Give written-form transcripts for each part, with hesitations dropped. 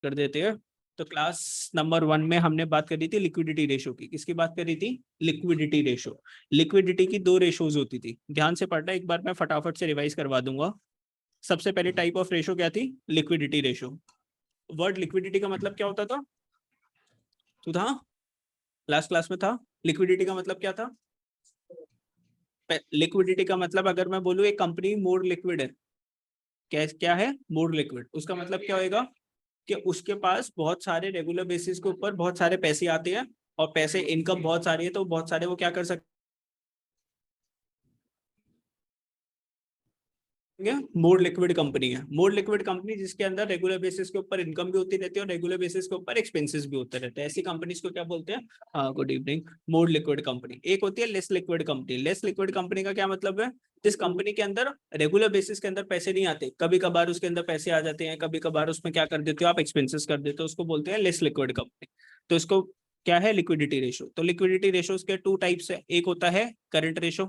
कर देते हैं। तो क्लास नंबर 1 में हमने बात करी थी लिक्विडिटी रेशो की। किसकी बात करी थी? Liquidity ratio. लिक्विडिटी की 2 रेशोज होती थी, ध्यान से पढ़ना, एक बार मैं फटाफट से रिवाइज करवा दूंगा। सबसे पहले टाइप ऑफ रेशो क्या थी? Liquidity ratio. वर्ड लिक्विडिटी का मतलब क्या होता था? तो था लास्ट क्लास में था। लिक्विडिटी का मतलब क्या था? लिक्विडिटी का मतलब अगर मैं बोलूँ एक कंपनी मोर लिक्विड है, क्या क्या है? मोर लिक्विड। उसका मतलब क्या होएगा कि उसके पास बहुत सारे रेगुलर बेसिस के ऊपर बहुत सारे पैसे आते हैं, और पैसे इनकम बहुत सारी है, तो बहुत सारे वो क्या कर सकते मोर लिक्विड कंपनी है। मोर लिक्विड कंपनी जिसके अंदर रेगुलर बेसिस के ऊपर इनकम भी होती रहती है और रेगुलर बेसिस के ऊपर एक्सपेंसेस भी होते रहते हैं। ऐसी कंपनीज को क्या बोलते हैं? हाँ, गुड इवनिंग। मोर लिक्विड कंपनी। एक होती है less liquid company. Less liquid company का क्या मतलब है? जिस कंपनी के अंदर रेगुलर बेसिस के अंदर पैसे नहीं आते, कभी कभार उसके अंदर पैसे आ जाते हैं, कभी कभार उसमें क्या कर देते हो आप? एक्सपेंसेस कर देते हो, उसको बोलते हैं लेस लिक्विड कंपनी। तो इसको क्या है? Liquidity ratio. तो लिक्विडिटी रेशो के 2 टाइप्स है। एक होता है करंट रेशो,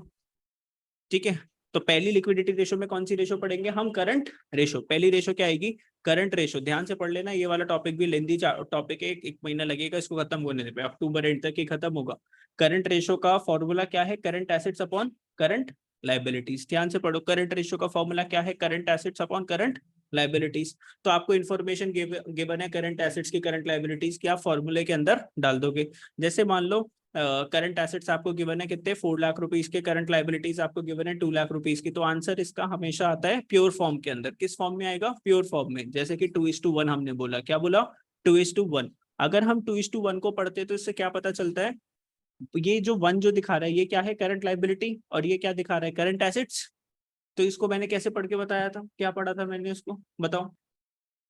ठीक है। तो पहली लिक्विडिटी रेशो में कौन सी रेशो पढ़ेंगे हम? Current ratio. पहली रेशो क्या आएगी? Current ratio. ध्यान से पढ़ लेना, ये वाला टॉपिक भी लेंदी टॉपिक है, एक महीना लगेगा इसको खत्म होने पे, अक्टूबर एंड तक ही खत्म होगा। करंट रेशो का फॉर्मूला क्या है? Current assets upon current liabilities. ध्यान से पढ़ो, करंट रेशो का फॉर्मूला क्या है? Current assets upon current liabilities. तो आपको इन्फॉर्मेशन गिवन है करंट एसेट्स की, करंट लाइबिलिटीज की, आप फॉर्मूले के अंदर डाल दोगे। जैसे मान लो करंट एसेट्स आपको गिवन है कितने? 4 लाख रुपीस के। करंट लाइबिलिटीज आपको गिवन है 2 लाख रुपीस की। तो आंसर इसका हमेशा आता है प्योर फॉर्म के अंदर। किस फॉर्म में आएगा? प्योर फॉर्म में। जैसे कि 2:1 हमने बोला, क्या बोला? 2:1। अगर हम 2:1 को पढ़ते तो इससे क्या पता चलता है? ये जो 1 जो दिखा रहा है ये क्या है? Current liability. और ये क्या दिखा रहा है? Current assets. तो इसको मैंने कैसे पढ़ के बताया था? क्या पढ़ा था मैंने इसको? बताओ।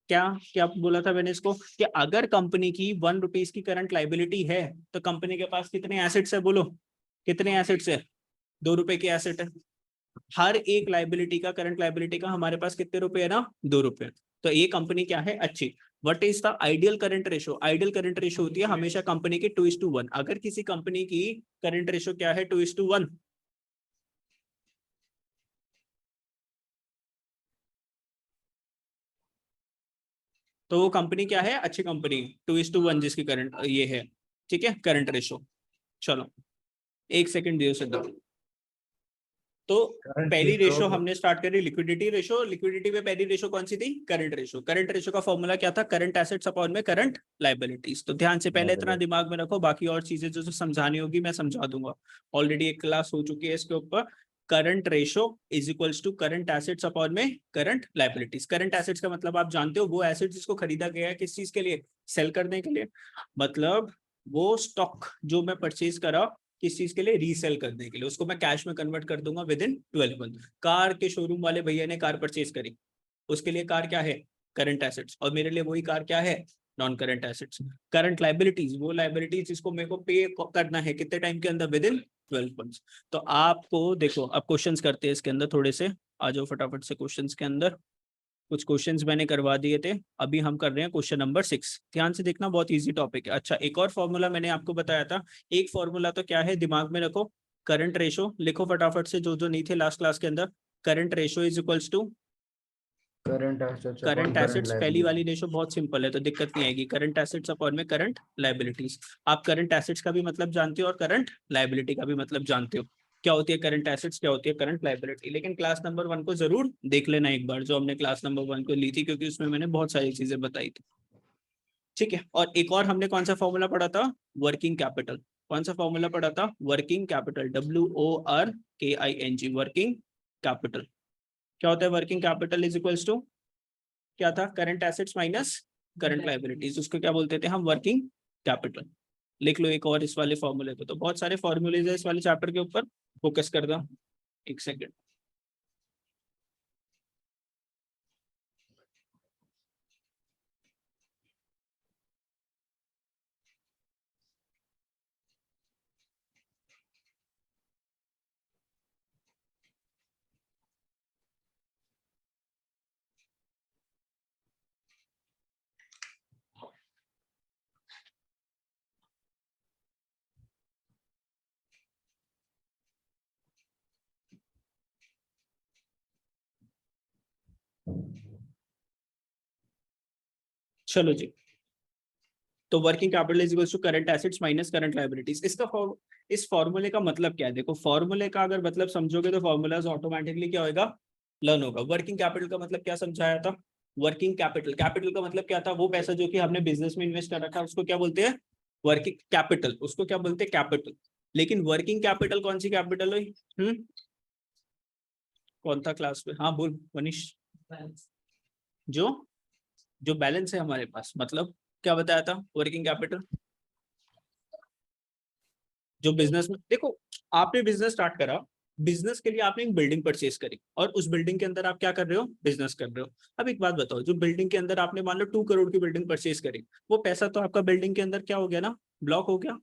क्या क्या बोला था मैंने इसको? कि अगर कंपनी की 1 रुपीज की करंट लाइबिलिटी है, तो कंपनी के पास कितने एसेट्स है? बोलो, कितने एसेट्स है? 2 रुपए की एसेट है। हर एक लाइबिलिटी का, करंट लाइबिलिटी का हमारे पास कितने रुपए है ना? 2 रुपए। तो ये कंपनी क्या है? अच्छी। What is the ideal current ratio? Ideal current ratio होती है हमेशा कंपनी की 2:1। अगर किसी कंपनी की करंट रेशो क्या है? 2:1, तो वो कंपनी क्या है? अच्छी कंपनी। 2:1 जिसकी करंट ये है, ठीक है, करंट रेशो। चलो, एक सेकंड दियो सिद्धू। तो करंट पहली रेशो रेशो हमने स्टार्ट करी लिक्विडिटी रेशो। लिक्विडिटी में पहली रेशो कौन सी थी? Current ratio. करंट रेशो का फॉर्मूला क्या था? करंट एसेट्स अपॉन में करंट लाइबिलिटीज। तो ध्यान से पहले इतना दिमाग में रखो, बाकी और चीजें जो समझानी होगी मैं समझा दूंगा। ऑलरेडी एक क्लास हो चुकी है इसके ऊपर। Current ratio is equals to current assets upon में करंट लाइबिलिटीज। करंट एसेट्स का मतलब आप जानते हो, वो एसेट जिसको खरीदा गया है किस चीज के लिए? सेल करने के लिए। मतलब वो स्टॉक जो मैं परचेज करा किस चीज के लिए? रीसेल करने के लिए, उसको मैं कैश में कन्वर्ट कर दूंगा विद इन 12 मंथ। कार के शोरूम वाले भैया ने कार परचेज करी, उसके लिए कार क्या है? Current assets. और मेरे लिए वही कार क्या है? Non current assets. Current liabilities, वो लाइबिलिटीज जिसको मेरे को पे करना है कितने टाइम के अंदर? With in 12 months. तो आपको देखो, अब क्वेश्चंस करते हैं इसके अंदर थोड़े से। आ जाओ फटाफट से क्वेश्चंस के अंदर। कुछ क्वेश्चंस मैंने करवा दिए थे, अभी हम कर रहे हैं क्वेश्चन नंबर 6। ध्यान से देखना, बहुत इजी टॉपिक है। अच्छा, एक और फॉर्मूला मैंने आपको बताया था। एक फॉर्मूला तो क्या है, दिमाग में रखो। करंट रेशो लिखो फटाफट से, जो जो नहीं थे लास्ट क्लास के अंदर। Current ratio is equals to current assets upon current current assets. पहली वाली लायबिलिटी। रेशो बहुत सिंपल है तो दिक्कत नहीं आएगी। करंट एसेट्स अपॉन में करंट लाइबिलिटीज। आप करंट एसेट्स का भी मतलब जानते हो और करंट लाइबिलिटी का भी मतलब जानते हो। क्या होती है करंट एसेट्स, क्या होती है करंट लाइबिलिटी। लेकिन क्लास नंबर 1 को जरूर देख लेना एक बार, जो हमने क्लास नंबर 1 को ली थी, क्योंकि उसमें मैंने बहुत सारी चीजें बताई थी, ठीक है। और एक और हमने कौन सा फॉर्मूला पढ़ा था? Working capital. कौन सा फॉर्मूला पढ़ा था? Working capital. WORKING, working capital. क्या होता है working capital? Is equals to क्या था? Current assets minus current liabilities. उसको क्या बोलते थे हम? Working capital. लिख लो एक और इस वाले फॉर्मूले को। तो बहुत सारे फॉर्मूलेज है इस वाले चैप्टर के ऊपर, फोकस कर दो। एक सेकेंड। चलो जी, तो working capital is equals to current assets minus current liabilities. इस फॉर्मूले का मतलब क्या है? देखो फॉर्मूले का अगर मतलब समझोगे तो फॉर्मूलाज ऑटोमेटिकली क्या होगा, लर्न होगा। वर्किंग कैपिटल का मतलब क्या समझाया था? वर्किंग कैपिटल, कैपिटल का मतलब क्या था? वो पैसा जो कि हमने बिजनेस में इन्वेस्ट कर रखा है उसको क्या बोलते हैं? वर्किंग कैपिटल, उसको क्या बोलते हैं? कैपिटल। लेकिन वर्किंग कैपिटल कौन सी कैपिटल हुई? कौन था क्लास में? हाँ बोल मनीष। जो जो बैलेंस है हमारे पास, मतलब क्या बताया था? वर्किंग कैपिटल जो बिजनेस में, देखो आपने बिजनेस स्टार्ट करा, बिजनेस के लिए आपने एक बिल्डिंग परचेज करी और उस बिल्डिंग के अंदर आप क्या कर रहे हो? बिजनेस कर रहे हो। अब एक बात बताओ, जो बिल्डिंग के अंदर आपने मान लो 2 करोड़ की बिल्डिंग परचेज करी, वो पैसा तो आपका बिल्डिंग के अंदर क्या हो गया ना, ब्लॉक हो गया।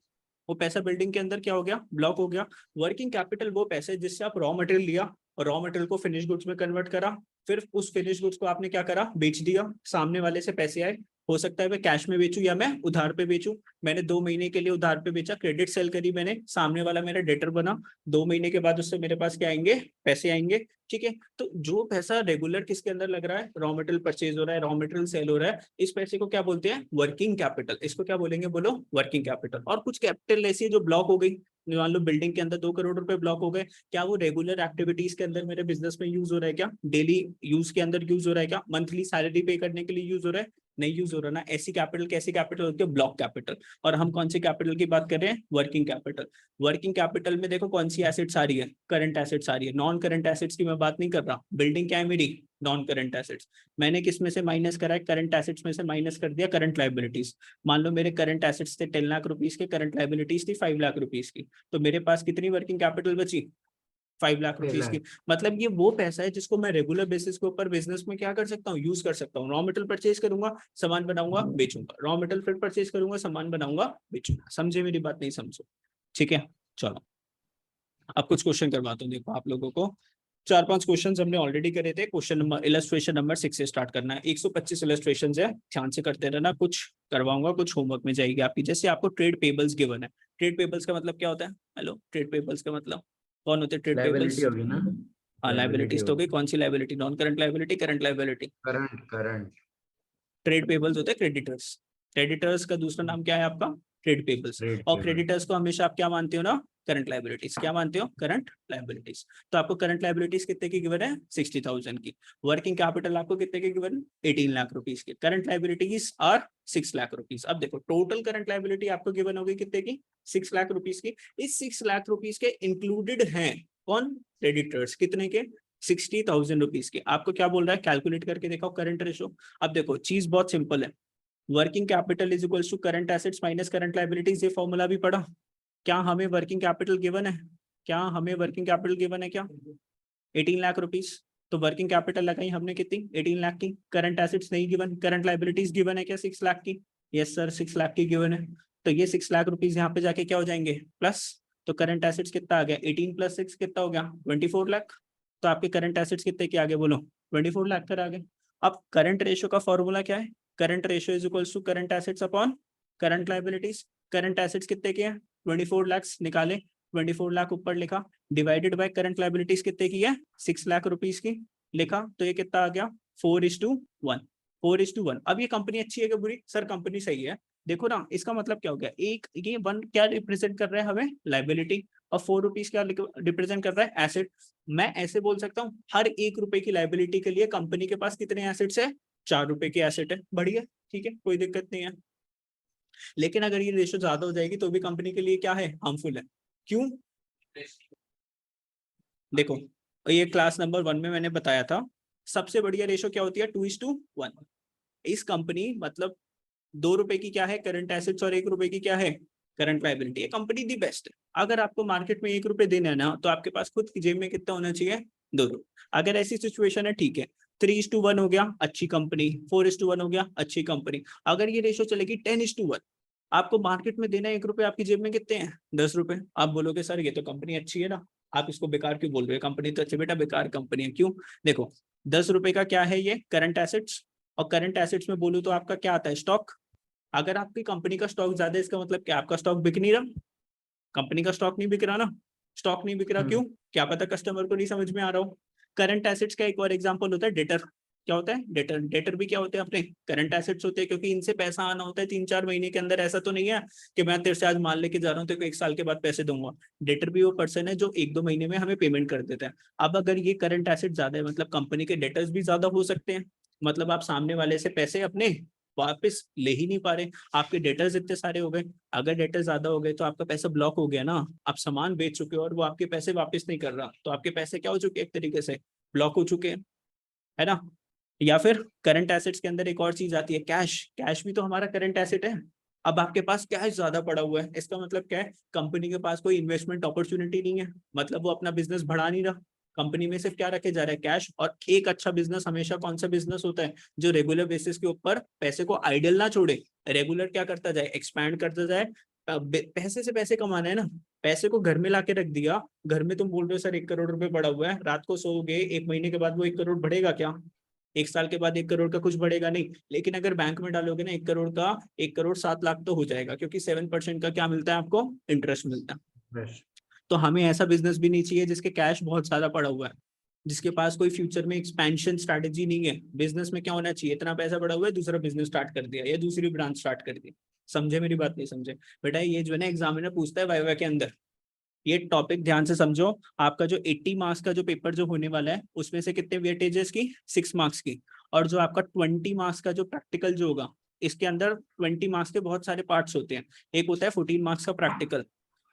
वो पैसा बिल्डिंग के अंदर क्या हो गया? ब्लॉक हो गया। वर्किंग कैपिटल वो पैसे जिससे आप रॉ मटेरियल लिया और रॉ मटेरियल को फिनिश गुड्स में कन्वर्ट करा, फिर उस फिनिश गुड्स को आपने क्या करा? बेच दिया। सामने वाले से पैसे आए, हो सकता है मैं कैश में बेचूं या मैं उधार पे बेचूं। मैंने 2 महीने के लिए उधार पे बेचा, क्रेडिट सेल करी मैंने, सामने वाला मेरा डेटर बना, 2 महीने के बाद उससे मेरे पास क्या आएंगे? पैसे आएंगे। ठीक है, तो जो पैसा रेगुलर किसके अंदर लग रहा है? रॉ मटेरियल परचेज हो रहा है, रॉ मटेरियल सेल हो रहा है, इस पैसे को क्या बोलते हैं? Working capital. इसको क्या बोलेंगे? बोलो, वर्किंग कैपिटल। और कुछ कैपिटल ऐसी है जो ब्लॉक हो गई, मान लो बिल्डिंग के अंदर 2 करोड़ रुपए ब्लॉक हो गए, क्या वो रेगुलर एक्टिविटीज के अंदर मेरे बिजनेस में यूज हो रहा है? क्या डेली यूज के अंदर यूज हो रहा है? क्या मंथली सैलरी पे करने के लिए यूज हो रहा है? नहीं यूज हो रहा ना। ऐसी कैपिटल कैसी कैपिटल होती है? Block capital. और हम कौन सी कैपिटल की बात कर रहे हैं? Working capital. वर्किंग कैपिटल में देखो कौन सी एसेट्स आ रही है? करंट एसेट्स आ रही है। नॉन करंट एसेट्स की मैं बात नहीं कर रहा। बिल्डिंग क्या है मेरी? Non current assets. मैंने किस में से माइनस करा है? करंट एसेट्स में से माइनस कर दिया करंट लायबिलिटीज। मान लो मेरे करंट एसेट्स थे 10 लाख रुपीज के, करंट लायबिलिटीज थी 5 लाख रुपीज की, तो मेरे पास कितनी वर्किंग कैपिटल बची? 5 लाख रुपीज की। मतलब ये वो पैसा है जिसको मैं रेगुलर बेसिस के ऊपर बिजनेस में क्या कर सकता हूँ? यूज कर सकता हूँ। रॉ मटेरियल परचेज करूंगा, सामान बनाऊंगा, बेचूंगा, रॉ मटेरियल फिर परचेज करूंगा, सामान बनाऊंगा, बेचूंगा। समझे मेरी बात? नहीं समझो? ठीक है, चलो अब कुछ क्वेश्चन करवाता हूँ। देखो आप लोगों को 4-5 क्वेश्चन हमने ऑलरेडी करे थे। क्वेश्चन नंबर इलस्ट्रेशन नंबर 6 से स्टार्ट करना है। 125 इलस्ट्रेशन है, ध्यान से करते रहना। कुछ करवाऊंगा, कुछ होमवर्क में जाएगी आपकी। जैसे आपको ट्रेड पेबल्स गिवन है, ट्रेड पेबल्स का मतलब क्या होता है? हेलो, ट्रेड पेबल्स का मतलब कौन होते हैं? Trade payables. लायबिलिटी होगी ना, हाँ, लायबिलिटी लाइबिलिटीज तो हो होगी। गई। कौन सी liability? Non current liability, current liability. Current current trade payables होते हैं क्रेडिटर्स। क्रेडिटर्स का दूसरा नाम क्या है आपका? Trade payables. ट्रेड और पेबल। क्रेडिटर्स को हमेशा आप क्या मानते हो ना? Current liabilities. क्या मानते हो? Current liabilities. तो आपको करंट लाइबिलिटीज कितने की गिवन है? 60,000 की। वर्किंग कैपिटल आपको कितने की गिवन? 18 लाख रुपीज की। Current liabilities are 6 lakh rupees. अब देखो टोटल करंट लाइबिलिटी आपको गिवन होगी कितने की? 6 लाख रुपीज की। इस 6 लाख रुपीज के इंक्लूडेड हैं कौन? क्रेडिटर्स। कितने के? 60,000 रुपीज के। आपको क्या बोल रहा है? कैलकुलेट करके देखो करंट रेशो। अब देखो चीज बहुत सिंपल है। Working capital is equals to current assets minus current liabilities. ये फॉर्मूला भी पढ़ा। क्या हमें वर्किंग कैपिटल गिवन है? क्या हमें वर्किंग कैपिटल गिवन है? क्या 18 लाख रुपीज? तो वर्किंग कैपिटल लगाई हमने कितनी? 18 लाख की। करंट एसेट्स नहीं गिवन, करंट लायबिलिटीज गिवन है क्या? 6 लाख की। यस सर, 6 लाख की गिवन है। तो ये 6 लाख रुपीज यहाँ पे जाके क्या हो जाएंगे? प्लस। तो करंट एसेट्स कितना आ गया? 18 + 6 कितना हो गया? 24 लाख। तो आपके करंट एसेट्स कितने के आगे? बोलो, 24 लाख कर आगे। अब करंट रेशियो का फॉर्मूला क्या है? Current ratio is equals to current assets upon current liabilities. Current assets कितने के हैं? 24 लाख निकाले, 24 लाख ऊपर लिखा, डिवाइडेड बाय करंट लायबिलिटीज कितने की है? 6 लाख रुपीज की। लिखा तो ये कितना आ गया? 4:1। 4:1। अब ये कंपनी अच्छी है कि बुरी? सर कंपनी सही है। देखो ना, इसका मतलब क्या हो गया? एक ये 1 क्या रिप्रेजेंट कर रहा है हमें? लायबिलिटी। और 4 रुपीज क्या रिप्रेजेंट कर रहा है? एसेट। मैं ऐसे बोल सकता हूँ हर 1 रुपए की लायबिलिटी के लिए कंपनी के पास कितने एसेट्स है? 4 रुपए के एसेट है। बढ़िया, ठीक है, कोई दिक्कत नहीं है। लेकिन अगर ये रेशो ज्यादा हो जाएगी तो भी कंपनी के लिए क्या है? हार्मफुल है। क्यों? देखो, ये क्लास नंबर 1 में मैंने बताया था, सबसे बढ़िया रेशो क्या होती है? 2:1। इस कंपनी मतलब 2 रुपए की क्या है? करंट एसेट्स और 1 रुपए की क्या है? करंट लायबिलिटी है। कंपनी दी बेस्ट है। अगर आपको मार्केट में 1 रुपए देना है ना, तो आपके पास खुद की जेब में कितना होना चाहिए? 2 रुपए। अगर ऐसी सिचुएशन है, ठीक है, 3:1 हो गया, अच्छी कंपनी। 4:1 हो गया, अच्छी कंपनी। अगर ये रेशो चलेगी 10:1, आपको मार्केट में देना है 1 रुपए, आपकी जेब में कितने हैं? 10 रुपए। आप बोलोगे सर ये तो कंपनी अच्छी है ना, आप इसको बेकार क्यों बोल रहे हो? कंपनी तो अच्छी। बेटा बेकार कंपनी है। क्यों? देखो 10 रुपए का क्या है? ये करंट एसेट्स। और करंट एसेट्स में बोलूं तो आपका क्या आता है? स्टॉक। अगर आपकी कंपनी का स्टॉक ज्यादा है, इसका मतलब क्या? आपका स्टॉक बिक नहीं रहा। कंपनी का स्टॉक नहीं बिक रहा ना। स्टॉक नहीं बिक रहा, क्यों? क्या पता कस्टमर को नहीं समझ में आ रहा हो। करंट एसेट्स का एक और एग्जांपल होता है डेटर। क्या होता है डेटर। डेटर भी क्या होते हैं अपने करंट एसेट्स होते हैं, क्योंकि इनसे पैसा आना होता है 3-4 महीने के अंदर। ऐसा तो नहीं है कि मैं तेरे से आज माल लेके जा रहा हूँ तो 1 साल के बाद पैसे दूंगा। डेटर भी वो पर्सन है जो 1-2 महीने में हमें पेमेंट कर देता है। अब अगर ये करंट एसेट ज्यादा है, मतलब कंपनी के डेटर्स भी ज्यादा हो सकते हैं, मतलब आप सामने वाले से पैसे अपने वापस ले ही नहीं पा रहे, आपके डेटर्स इतने सारे हो गए। अगर डेटर ज्यादा हो गए तो आपका पैसा ब्लॉक हो गया ना, आप सामान बेच चुके हो और वो आपके पैसे वापस नहीं कर रहा, तो आपके पैसे क्या हो चुके हैं, एक तरीके से ब्लॉक हो चुके हैं, है ना। या फिर करंट एसेट्स के अंदर एक और चीज आती है कैश। कैश भी तो हमारा करंट एसेट है। अब आपके पास कैश ज्यादा पड़ा हुआ है, इसका मतलब क्या है, कंपनी के पास कोई इन्वेस्टमेंट अपॉर्चुनिटी नहीं है, मतलब वो अपना बिजनेस बढ़ा नहीं रहा। कंपनी में सिर्फ क्या रखे जा रहा है, कैश। और एक अच्छा बिजनेस हमेशा कौन सा बिजनेस होता है, जो रेगुलर बेसिस के ऊपर पैसे को आइडल ना छोड़े, रेगुलर क्या करता जाए, एक्सपैंड करता जाए। पैसे से पैसे कमाना है ना, पैसे को घर में लाके रख दिया, घर में तुम बोल रहे हो सर 1 करोड़ रुपए पड़ा हुआ है, रात को सोओगे 1 महीने के बाद वो 1 करोड़ बढ़ेगा क्या, 1 साल के बाद 1 करोड़ का कुछ बढ़ेगा नहीं। लेकिन अगर बैंक में डालोगे ना 1 करोड़ का, 1 करोड़ 7 लाख तो हो जाएगा, क्योंकि 7% का क्या मिलता है आपको, इंटरेस्ट मिलता है। Yes. तो हमें ऐसा बिजनेस भी नहीं चाहिए जिसके कैश बहुत ज्यादा पड़ा हुआ है, जिसके पास कोई फ्यूचर में एक्सपेंशन स्ट्रैटेजी नहीं है। बिजनेस में क्या होना चाहिए, इतना पैसा पड़ा हुआ है, दूसरा बिजनेस स्टार्ट कर दिया या दूसरी ब्रांच स्टार्ट कर दी। समझे मेरी बात, नहीं समझे बेटा, ये जो है ना एग्जामिनर पूछता है वाइवा के अंदर, ये टॉपिक ध्यान से समझो। आपका जो 80 मार्क्स का जो पेपर जो होने वाला है, उसमें से कितने वेटेजेस की, 6 मार्क्स की। और जो आपका 20 मार्क्स का जो प्रैक्टिकल जो होगा, इसके अंदर 20 मार्क्स के बहुत सारे पार्ट्स होते हैं। एक होता है 14 मार्क्स का प्रैक्टिकल,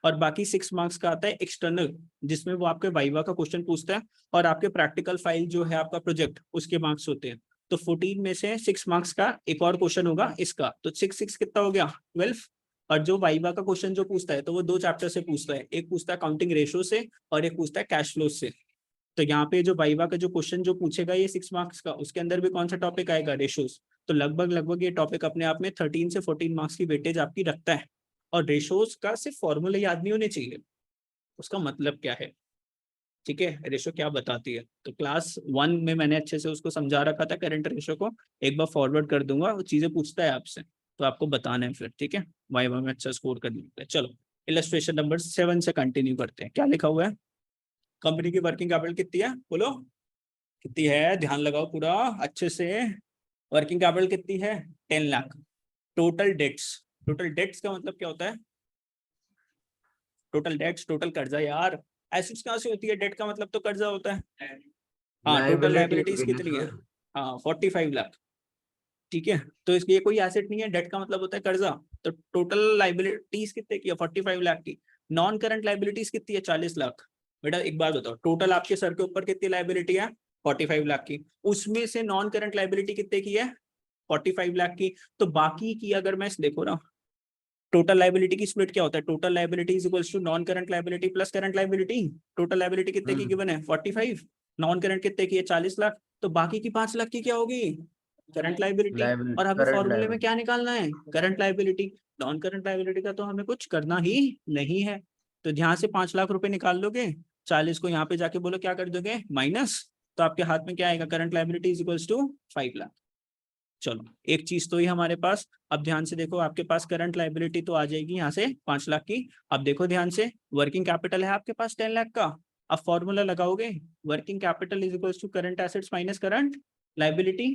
और बाकी 6 मार्क्स का आता है एक्सटर्नल, जिसमें वो आपके वाइवा का क्वेश्चन पूछता है, और आपके प्रैक्टिकल फाइल जो है आपका प्रोजेक्ट, उसके मार्क्स होते हैं। तो 14 में से 6 मार्क्स का एक और क्वेश्चन होगा इसका, तो 6 कितना हो गया, 12। और जो वाइवा का क्वेश्चन जो पूछता है, तो वो 2 चैप्टर से पूछता है, एक पूछता है काउंटिंग रेशो से और एक पूछता है कैश फ्लो से। तो यहाँ पे जो वाइवा का जो क्वेश्चन जो पूछेगा ये 6 मार्क्स का, उसके अंदर भी कौन सा टॉपिक आएगा, रेशोज। तो लगभग लगभग ये टॉपिक अपने आप में 13 से 14 मार्क्स की वेटेज आपकी रखता है। और रेशोज का सिर्फ फॉर्मूले याद नहीं होने चाहिए, उसका मतलब क्या है, ठीक है, रेशो क्या बताती है। तो क्लास 1 में मैंने अच्छे से उसको समझा रखा था करंट रेशो को, एक बार फॉरवर्ड कर दूंगा, वो चीजें पूछता है आपसे, तो आपको बताना है फिर, ठीक है, वाइवा में अच्छा स्कोर करने के लिए। चलो इलस्ट्रेशन नंबर 7 से कंटिन्यू करते हैं। क्या लिखा हुआ है, कंपनी की वर्किंग कैपिटल कितनी है, बोलो कितनी है, ध्यान लगाओ पूरा अच्छे से। वर्किंग कैपिटल कितनी है, 10 lakh. Total debts, total debts का मतलब क्या होता है, टोटल डेट्स, टोटल कर्जा यार। एसेट्स कहाँ से होती है, डेट का मतलब तो कर्जा होता है। हाँ टोटल Liability लाइबिलिटीज होगी ना कितनी है, सर? हाँ 45 लाख, ठीक है। तो इसलिए कोई एसेट नहीं है, डेट का मतलब होता है कर्जा। तो टोटल लाइबिलिटीज कितने की है, 45 लाख की। नॉन करंट लाइबिलिटीज कितनी है, 40 लाख। बेटा एक बात बताओ, टोटल आपके सर के ऊपर कितनी लाइबिलिटी है, 45 लाख की, उसमें से नॉन करंट लाइबिलिटी कितने की है, 45 लाख की। तो बाकी की अगर मैं देखो ना, टोटल लाइबिलिटी की स्प्लिट क्या होता है, total liability is equals to non current liability plus current liability. Total liability कितने की गिवन है, 45, नॉन करंट कितने की है, 40 लाख। तो बाकी की 5 लाख की क्या होगी, करंट लाइबिलिटी। और हमें Current फॉर्मूले में liability. क्या निकालना है, current liability. Non current liability का तो हमें कुछ करना ही नहीं है। तो यहाँ से 5 लाख रुपए निकाल लोगे, 40 को यहाँ पे जाके बोलो क्या कर दोगे, माइनस। तो आपके हाथ में क्या आएगा, current liability is equals to 5 lakh. चलो एक चीज तो ही हमारे पास। अब ध्यान से देखो, आपके पास करंट लाइबिलिटी तो आ जाएगी यहाँ से 5 लाख की। अब देखो ध्यान से, वर्किंग कैपिटल है आपके पास 10 लाख का। अब फॉर्मूला लगाओगे, working capital is equals to current assets minus current liability.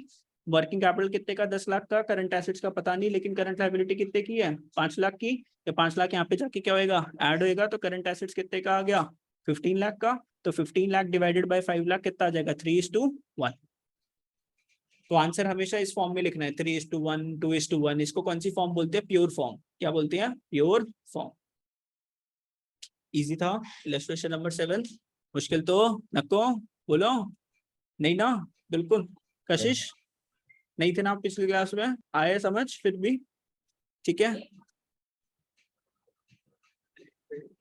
Working capital कितने का, 10 लाख का, करंट एसेट्स का पता नहीं, लेकिन करंट लाइबिलिटी कितने की है, 5 लाख की। या 5 लाख यहाँ पे जाके क्या होएगा, ऐड होएगा, तो करंट एसेट्स कितने का आ गया, 15 लाख का। तो 15 लाख डिवाइडेड बाई 5 लाख कितना आ जाएगा, 3:1। तो आंसर हमेशा इस फॉर्म में लिखना है, 3:1, 2:1। इसको कौन सी फॉर्म बोलते हैं, प्योर फॉर्म। क्या बोलते हैं, प्योर फॉर्म। इजी था। इलस्ट्रेशन नंबर 7 मुश्किल तो नको, बोलो नहीं ना, बिल्कुल। कशिश नहीं थे ना आप पिछली क्लास में, आए समझ फिर भी, ठीक है।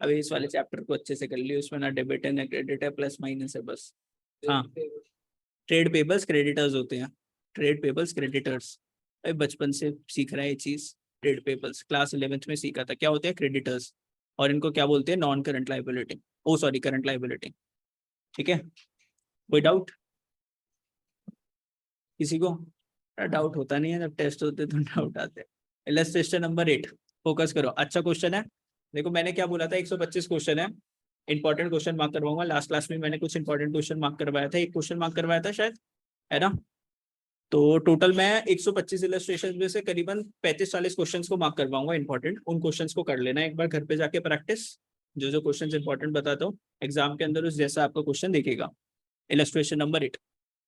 अभी इस वाले चैप्टर को अच्छे से कर लियो, उसमें ना डेबिट है ना क्रेडिट है, प्लस माइनस है बस। हाँ ट्रेड पेबल्स क्रेडिटर्स होते हैं, ट्रेड पेबल्स क्रेडिटर्स। अरे बचपन से सीख रहा है ये चीज। ट्रेड पेबल्स क्लास 11th में सीखा था, क्या होते हैं, क्रेडिटर्स। और इनको क्या बोलते हैं, नॉन करंट लाइबिलिटी, ओ सॉरी करंट लाइबिलिटी, ठीक है। कोई डाउट किसी को, डाउट होता नहीं है, जब टेस्ट होते तो डाउट आते हैं। इलस्ट्रेशन नंबर 8 फोकस करो, अच्छा क्वेश्चन है। देखो मैंने क्या बोला था, 125 क्वेश्चन है, इंपॉर्टेंट क्वेश्चन मार्क करवाऊंगा। लास्ट क्लास में मैंने कुछ इंपॉर्टेंट क्वेश्चन मार्क करवाया था, एक क्वेश्चन मार्क करवाया था शायद, है ना। तो टोटल मैं 125 इलस्ट्रेशन में से करीबन 35-40 क्वेश्चंस को मार्क करवाऊंगा इंपॉर्टेंट। उन क्वेश्चंस को कर लेना एक बार घर पे जाके प्रैक्टिस, जो जो क्वेश्चंस इंपॉर्टेंट बताता हूँ एग्जाम के अंदर उस जैसा आपका क्वेश्चन दिखेगा। Illustration number 8,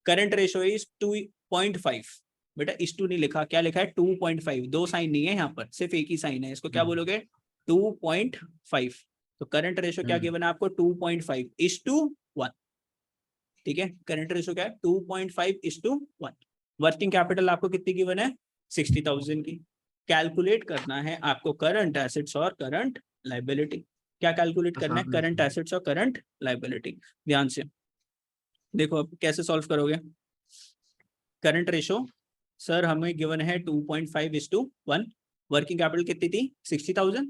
current ratio is 2.5। बेटा इस टू नहीं लिखा, क्या लिखा है 2.5, दो साइन नहीं है यहाँ पर, सिर्फ एक ही साइन है, इसको क्या बोलोगे 2.5। तो करंट रेशो क्या गिवन है आपको 2.5:1। ठीक है, करंट रेशो क्या है 2.5:1। वर्किंग कैपिटल आपको कितनी गिवन है 60,000 की। कैलकुलेट करना है आपको करंट एसेट्स और करंट लाइबिलिटी। क्या कैलकुलेट करना है, आसान है करंट सर। एसेट्स और करंट लाइबिलिटी। ध्यान से देखो अब कैसे सॉल्व करोगे। करंट रेशो सर हमें गिवन है 2.5:1। वर्किंग कैपिटल कितनी थी 60,000।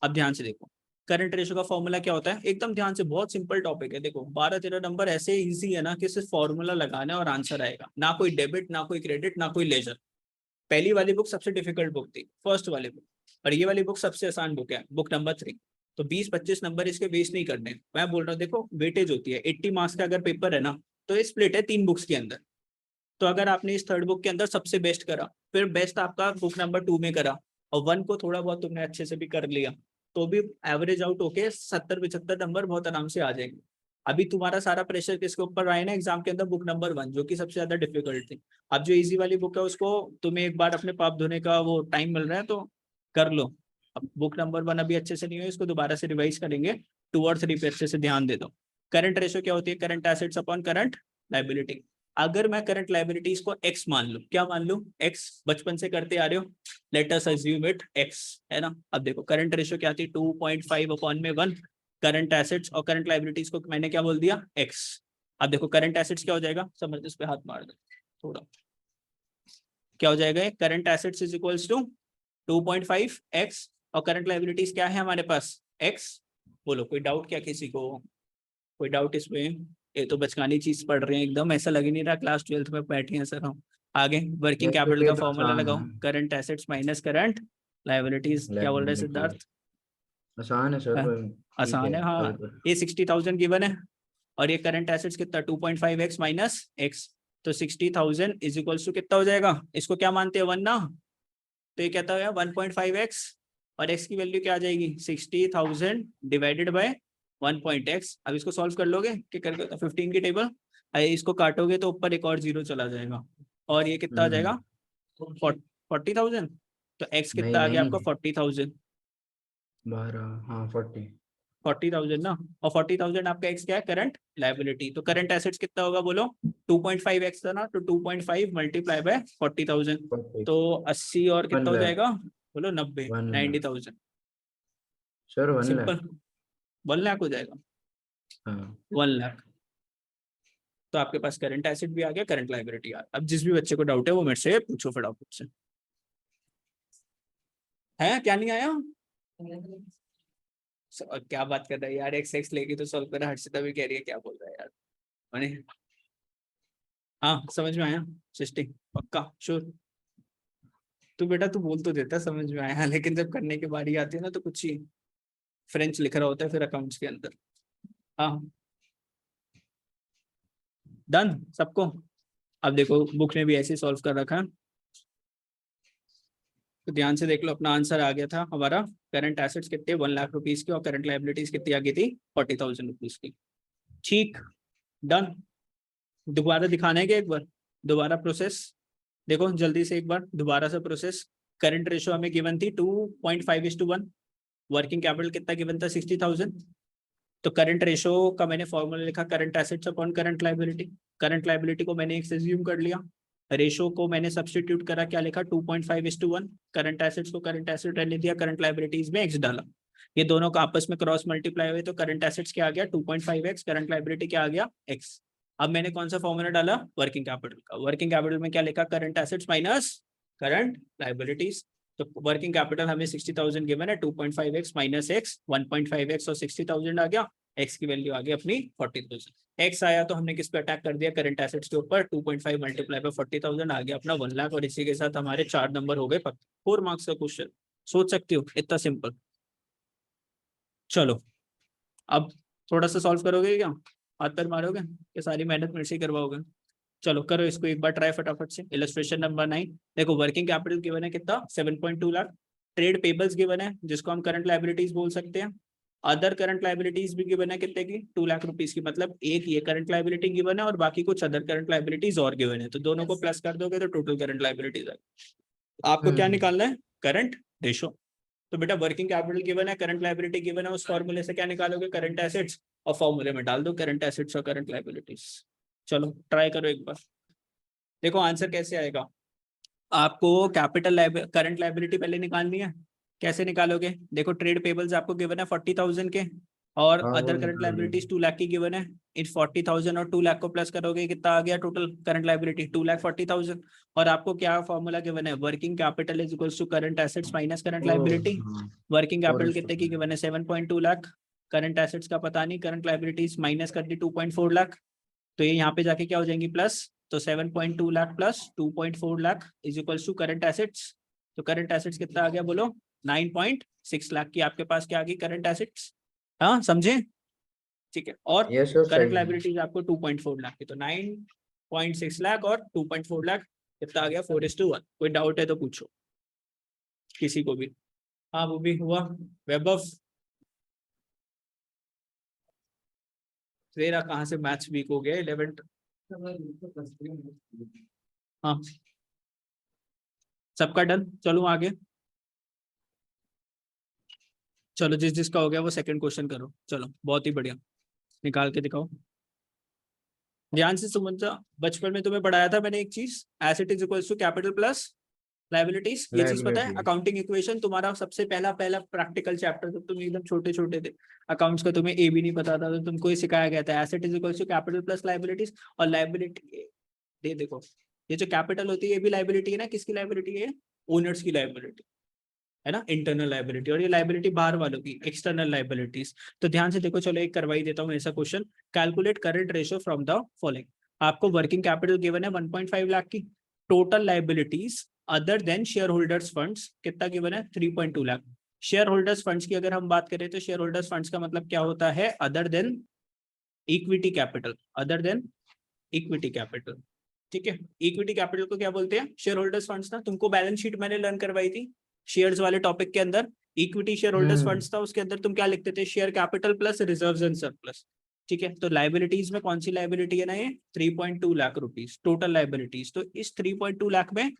अब ध्यान से देखो करंट रेशो का फॉर्मूला क्या होता है, एकदम ध्यान से, बहुत सिंपल टॉपिक है। देखो 12-13 नंबर ऐसे इजी है ना कि सिर्फ फॉर्मूला लगाना है और आंसर आएगा, ना कोई डेबिट ना कोई क्रेडिट ना कोई लेजर। पहली वाली बुक सबसे डिफिकल्ट बुक थी, फर्स्ट वाली बुक, और ये वाली बुक सबसे आसान बुक है, बुक नंबर 3। तो 20-25 नंबर इसके वेस्ट नहीं करने। मैं बोल रहा हूँ देखो वेटेज होती है 80 मार्क्स का अगर पेपर है ना, तो ये स्प्लिट है 3 बुक्स के अंदर। तो अगर आपने इस थर्ड बुक के अंदर सबसे बेस्ट करा, फिर बेस्ट आपका बुक नंबर 2 में करा, और 1 को थोड़ा बहुत तुमने अच्छे से भी कर लिया, तो भी एवरेज आउट होके 70-75 नंबर बहुत आराम से आ जाएंगे। अभी तुम्हारा सारा प्रेशर किसके ऊपर आए ना एग्जाम के अंदर, बुक नंबर 1 जो कि सबसे ज्यादा डिफिकल्ट थी। अब जो इजी वाली बुक है उसको तुम्हें एक बार अपने पाप धोने का वो टाइम मिल रहा है तो कर लो। अब बुक नंबर 1 अभी अच्छे से नहीं हुई, इसको दोबारा से रिवाइज करेंगे, 2 और 3 पे अच्छे से ध्यान दे दो। करंट रेशो क्या होती है, current assets upon current liability. अगर मैं करंट लाइबिलिटीज को एक्स मान लूं, क्या मान लूं एक्स, बचपन से करते आ रहे हो, let us assume it x, है ना। अब देखो करंट रेशो क्या थी 2.5/1। करंट एसेट्स और करंट लाइबिलिटीज को मैंने क्या बोल दिया एक्स। अब देखो करंट एसेट्स क्या हो जाएगा, समझ इस पे हाथ मार दो थोड़ा, क्या हो जाएगा, current assets is equals to 2.5x, और करंट लाइबिलिटीज क्या है हमारे पास x। बोलो कोई डाउट क्या किसी को, कोई डाउट इसमें। ये तो बचकानी चीज पढ़ रहे हैं एकदम, ऐसा लग ही नहीं रहा क्लास 12th में बैठे हैं सर हम। आगे वर्किंग वैसे कैपिटल भी का तो फॉर्मूला आसान लगाओ, है। Current assets minus current liabilities. क्या बोल रहे हैं लाइबिलिटी सिद्धार्थ। आसान है सर, हाँ, पर ठीक आसान है है हाँ। कभी पर। ये 60,000 गिवन है, और ये करंट एसेट्स कितना 2.5x माइनस एक्स। तो 60,000 इज इक्वल्स टू कितना हो जाएगा, इसको क्या मानते हैं 1 ना, तो ये कहता है 1.5x, और x की वैल्यू क्या आ जाएगी 60,000 डिवाइडेड बाय 1.x। अब इसको सॉल्व कर लोगे कि करके 15 की टेबल, इसको काटोगे तो ऊपर एक और जीरो चला जाएगा, और ये कितना आ जाएगा 40,000। तो x नहीं कितना आ गया नहीं, आपका 40,000। 12, हाँ 40। 40,000 ना, और 40,000 आपका x क्या है करंट लाइबिलिटी। तो करंट एसेट्स कितना होगा बोलो, 2.5x था ना, तो 2.5 मल्टीप्लाई बाय 40,000, 40, तो 80 और 1 कितना हो लाख, जाएगा बोलो 90, 1 लाख 90,000। Sir, 1 simple, lakh. 1 लाख हो जाएगा, हाँ 1 लाख। तो आपके पास करंट एसेट भी आ गया, करंट लाइबिलिटी आ गया। अब जिस भी बच्चे को डाउट है वो मेरे से पूछो फटाफट से। है क्या नहीं आया, क्या बात कर रहा है यार, एक्स एक्स लेके तो सॉल्व करा, हर्षिता भी कह रही है क्या बोल रहा है यार। मैंने हाँ समझ में आया, सृष्टि पक्का श्योर। तू बेटा तू बोल तो देता समझ में आया, लेकिन जब करने की बारी आती है ना तो कुछ ही फ्रेंच लिख रहा होता है फिर अकाउंट्स के अंदर। हाँ डन सबको। अब देखो बुक ने भी ऐसे सॉल्व कर रखा है, तो ध्यान से देख लो, अपना आंसर आ गया था हमारा, करंट एसेट्स कितने 1 लाख रुपीज की, और करंट लाइबिलिटीज कितनी आ गई थी 40,000 रुपीज की। ठीक डन। दोबारा दिखाना है क्या एक बार, दोबारा प्रोसेस देखो जल्दी से एक बार दोबारा से प्रोसेस। करंट रेशो हमें गिवन थी 2.5:1। वर्किंग कैपिटल कितना गिवन था 60,000। तो करंट रेशो का मैंने फॉर्मूला लिखा current assets upon current liability. Current liability को मैंने एक एज्यूम कर लिया, रेशो को मैंने सब्स्टिट्यूट करा, क्या लिखा 2.5:1। करंट एसेट्स को करंट एसेट रहने दिया, करंट लाइबिलिटीज में एक्स डाला, ये दोनों का आपस में क्रॉस मल्टीप्लाई हुए, तो करंट एसेट्स क्या आ गया 2.5x, करंट लाइबिलिटी क्या आ गया x। अब मैंने कौन सा फॉर्मूला डाला वर्किंग कैपिटल का, वर्किंग कैपिटल में क्या लिखा current assets minus current liabilities. तो वर्किंग कैपिटल हमें 60,000 गिवन है, 2.5x माइनस एक्स, 1.5x और 60,000 आ गया, x की वैल्यू आ गई अपनी 40,000। x आया तो हमने किस पे अटैक कर दिया करंट एसेट्स के ऊपर, 2.5 मल्टीप्लाई बाय 40,000 आ गया अपना 1 लाख, और इसी के साथ हमारे 4 नंबर हो गए पक्के। 4 मार्क्स का क्वेश्चन, सोच सकते हो इतना सिंपल। चलो अब थोड़ा सा सॉल्व करोगे क्या, हाथ पैर मारोगे, ये सारी मेहनत मेरे से ही करवाओगे। चलो करो इसको एक बार ट्राई फटाफट से। इलस्ट्रेशन नंबर 9, देखो वर्किंग कैपिटल गिवन है कितना 7.2 लाख, ट्रेड पेबल्स गिवन है जिसको हम करंट लाइबिलिटीज बोल सकते हैं, अदर करंट लाइबिलिटीज भी गिवन है कितने की 2 लाख रुपीज की, मतलब एक ये करंट लाइबिलिटी गिवन है और बाकी कुछ अदर करंट लाइबिलिटीज और गिवन है, तो दोनों को प्लस कर दोगे तो टोटल करंट लाइबिलिटीज है। आपको क्या निकालना है, करंट रेशो। तो बेटा वर्किंग कैपिटल गिवन है, करंट लाइबिलिटी गिवन है, उस फॉर्मूले से क्या निकालोगे, करंट एसेट्स, और फॉर्मूले में डाल दो करंट एसेट्स और करंट लाइबिलिटीज। चलो ट्राई करो एक बार, देखो आंसर कैसे आएगा। आपको कैपिटल करंट लाइबिलिटी पहले निकालनी है, कैसे निकालोगे, देखो ट्रेड पेबल्स आपको गिवन है 40,000 के, और हाँ, वो अदर करंट निकाल लाइबिलिटीज 2 लाख की गिवन है। इन 40,000 और 2 लाख को प्लस करोगे कितना आ गया टोटल करंट लाइबिलिटी 2,40,000, और आपको क्या फॉर्मूला गिवन है, working capital is equals to current assets minus current liability. Working capital कितने की गिवन है 7.2 लाख, करंट एसेट्स का पता नहीं, करंट लाइबिलिटीज माइनस कर दी 2.4 लाख, तो ये यहाँ पे जाके क्या हो जाएंगी प्लस, तो 7.2 lakh plus 2.4 lakh is equals to current assets, तो करंट एसेट्स कितना आ गया बोलो 9.6 लाख की आपके पास क्या आ गई करंट एसेट्स। हाँ समझे, ठीक है, और यस सर, करंट सही है। लाइबिलिटीज आपको 2.4 लाख की, तो 9.6 लाख और 2.4 लाख कितना आ गया 4:1। कोई डाउट है तो पूछो किसी को भी। हाँ वो भी हुआ, वैभव तेरा कहाँ से मैथ्स वीक हो गया 11th। हाँ सबका डन, चलो आगे, चलो जिस जिसका हो गया वो सेकंड क्वेश्चन करो, चलो बहुत ही बढ़िया, निकाल के दिखाओ ध्यान से समझा। बचपन में तुम्हें पढ़ाया था मैंने एक चीज, asset is equals to capital plus liabilities, ये चीज पता है, Liability। अकाउंटिंग इक्वेशन तुम्हारा सबसे पहला पहला प्रैक्टिकल चैप्टर, जब तुम एकदम छोटे छोटे थे अकाउंट्स का तुम्हें ए भी नहीं पता था, तो तुमको ये सिखाया गया था asset is equals to capital plus liabilities, और लाइबिलिटी दे देखो, ये जो कैपिटल होती है ये भी लाइबिलिटी है ना, किसकी लाइबिलिटी है, ओनर्स की लाइबिलिटी है ना, इंटरनल लाइबिलिटी, और ये लाइबिलिटी बाहर वालों की एक्सटर्नल लाइबिलिटीज। तो ध्यान से देखो, चलो एक करवाई देता हूँ ऐसा question, calculate current ratio from the following. आपको वर्किंग कैपिटल गिवन है 1.5 लाख की, total liabilities other than share holders funds कितना गिवन है 3.2 लाख। शेयर होल्डर्स फंड्स की अगर हम बात करें तो शेयर होल्डर्स फंड्स का मतलब क्या होता है, other than equity capital, other than equity capital, ठीक है। इक्विटी कैपिटल को क्या बोलते हैं, शेयर होल्डर्स फंड्स ना, तुमको बैलेंस शीट मैंने लर्न करवाई थी शेयर्स वाले टॉपिक के अंदर, इक्विटी शेयर होल्डर्स फंड्स था, उसके अंदर तुम क्या लिखते थे, share capital plus reserves and surplus, ठीक है। तो लाइबिलिटीज में कौन सी लाइबिलिटी है ना, ये 3.2 लाख रुपीज टोटल लाइबिलिटीज। तो इस 3.2 लाख में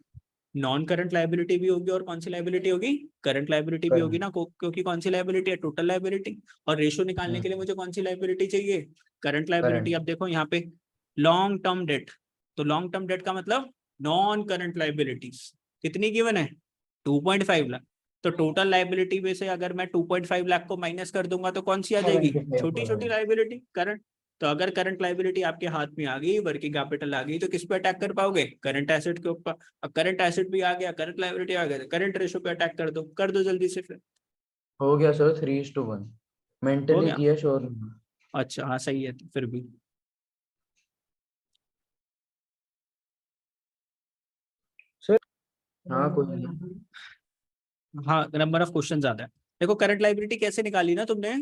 नॉन करंट लाइबिलिटी भी होगी और कौन सी लाइबिलिटी होगी, करंट लाइबिलिटी भी होगी ना, क्योंकि कौन सी लाइबिलिटी है, टोटल लाइबिलिटी, और रेशो निकालने के लिए मुझे कौन सी लाइबिलिटी चाहिए, करंट लाइबिलिटी। अब देखो यहाँ पे लॉन्ग टर्म डेट, तो लॉन्ग टर्म डेट का मतलब नॉन करंट लाइबिलिटीज कितनी गिवन है 2.5 लाख, तो टोटल लाइबिलिटी में से अगर मैं 2.5 लाख को माइनस कर दूंगा तो कौन सी आ जाएगी, छोटी छोटी लाइबिलिटी करंट। तो अगर करंट लाइबिलिटी आपके हाथ में आ गई, वर्किंग कैपिटल आ गई, तो किस पे अटैक कर पाओगे, करंट एसेट के ऊपर। अब करंट एसेट भी आ गया, करंट लाइबिलिटी आ गया, करंट रेशो पे अटैक कर दो जल्दी से फिर। हो गया सर 3:1, हो मेंटली गया, किया श्योर। अच्छा हाँ सही है फिर भी। सर हाँ कोई नहीं। हाँ नंबर ऑफ क्वेश्चन ज्यादा है। देखो करंट लाइबिलिटी कैसे निकाली ना तुमने,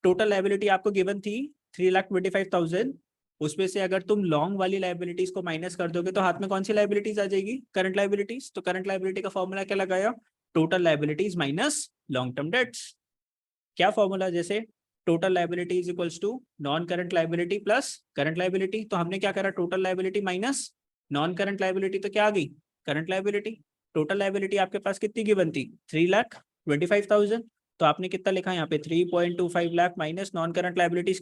टोटल लाइबिलिटी आपको गिवन थी 3,25,000, उसमें से अगर तुम लॉन्ग वाली लाइबिलिटीज को माइनस कर दोगे तो हाथ में कौन सी लाइबिलिटीज आ जाएगी, करंट लाइबिलिटीज। तो करंट लाइबिलिटी का फॉर्मूला क्या लगाया, total liabilities minus long term debts. क्या फॉर्मूला, जैसे total liability is equals to non current liability plus current liability, तो हमने क्या करा, total liability minus non current liability, तो क्या आ गई करंट लाइबिलिटी। टोटल लाइबिलिटी आपके पास कितनी की बनती 3,25,000, तो आपने कितना लिखा यहाँ पे 3.25 lakh minus non current liabilities